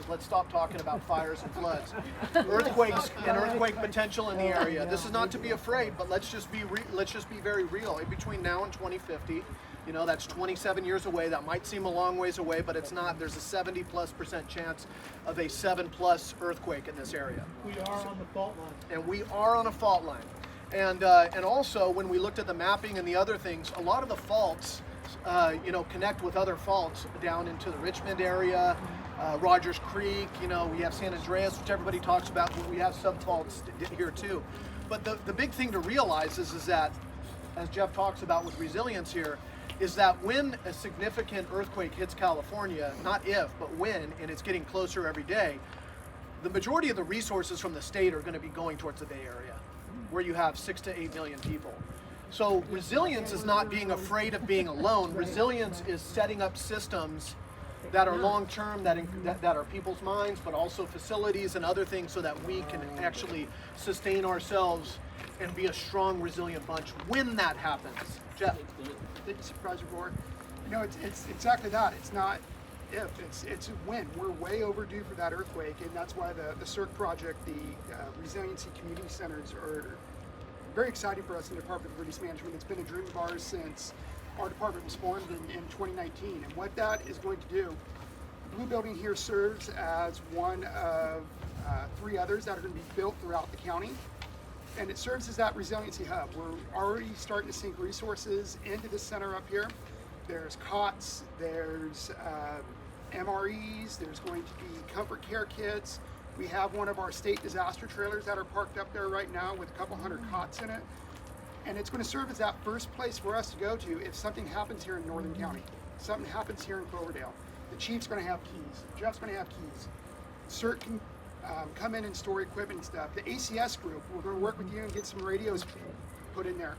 let's stop talking about fires and floods. Earthquakes and earthquake potential in the area. This is not to be afraid, but let's just be very real. In between now and 2050, you know, that's 27 years away. That might seem a long ways away, but it's not. There's a 70+% chance of a 7+ earthquake in this area. We are on the fault line. And we are on a fault line. And also, when we looked at the mapping and the other things, a lot of the faults, you know, connect with other faults down into the Richmond area, Rogers Creek. You know, we have San Andreas, which everybody talks about, but we have sub-faults here too. But the big thing to realize is that, as Jeff talks about with resilience here, is that when a significant earthquake hits California, not if, but when, and it's getting closer every day, the majority of the resources from the state are going to be going towards the Bay Area, where you have 6 to 8 million people. So resilience is not being afraid of being alone. Resilience is setting up systems that are long-term, that are people's minds, but also facilities and other things, so that we can actually sustain ourselves and be a strong, resilient bunch when that happens. Jeff? Thank you, Supervisor Gore. You know, it's exactly that. It's not if, it's when. We're way overdue for that earthquake, and that's why the CERC project, the Resiliency Community Centers, are very exciting for us in the Department of Emergency Management. It's been a dream of ours since our department was formed in 2019. And what that is going to do, the blue building here serves as one of 3 others that are going to be built throughout the county. And it serves as that resiliency hub. We're already starting to sink resources into the center up here. There's cots, there's MREs, there's going to be comfort care kits. We have one of our state disaster trailers that are parked up there right now with a couple hundred cots in it. And it's going to serve as that first place for us to go to if something happens here in Northern County. If something happens here in Cloverdale. The chief's going to have keys. Jeff's going to have keys. CERT can come in and store equipment and stuff. The ACS group, we're going to work with you and get some radios put in there.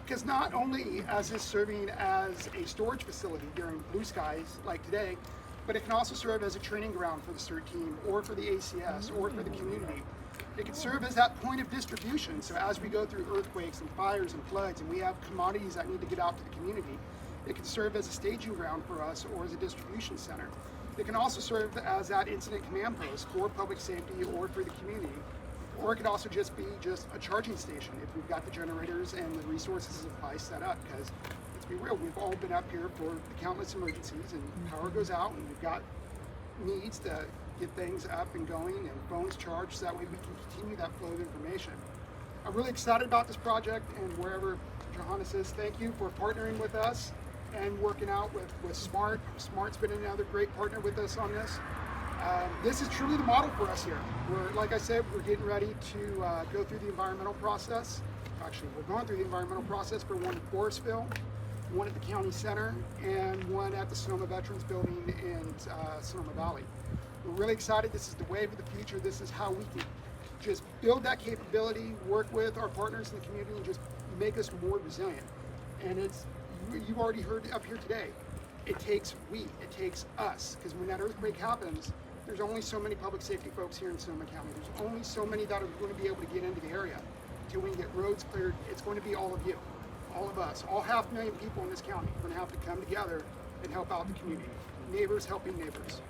Because not only is this serving as a storage facility during blue skies like today, but it can also serve as a training ground for the CERT team or for the ACS or for the community. It can serve as that point of distribution. So as we go through earthquakes and fires and floods and we have commodities that need to get out to the community, it can serve as a staging ground for us or as a distribution center. It can also serve as that incident command post for public safety or for the community. Or it could also just be a charging station if we've got the generators and the resources and supplies set up. Because let's be real, we've all been up here for the countless emergencies and power goes out and we've got needs to get things up and going and phones charged so that way we can continue that flow of information. I'm really excited about this project, and wherever Johannes is, thank you for partnering with us and working out with SMART. SMART's been another great partner with us on this. This is truly the model for us here. Like I said, we're getting ready to go through the environmental process. Actually, we're going through the environmental process for one in Forestville, one at the county center, and one at the Sonoma Veterans Building in Sonoma Valley. We're really excited. This is the wave of the future. This is how we can just build that capability, work with our partners in the community, and just make us more resilient. And you've already heard up here today, it takes us, because when that earthquake happens, there's only so many public safety folks here in Sonoma County. There's only so many that are going to be able to get into the area. Until we can get roads cleared, it's going to be all of you, all of us, all 500,000 people in this county are going to have to come together and help out the community. Neighbors helping neighbors.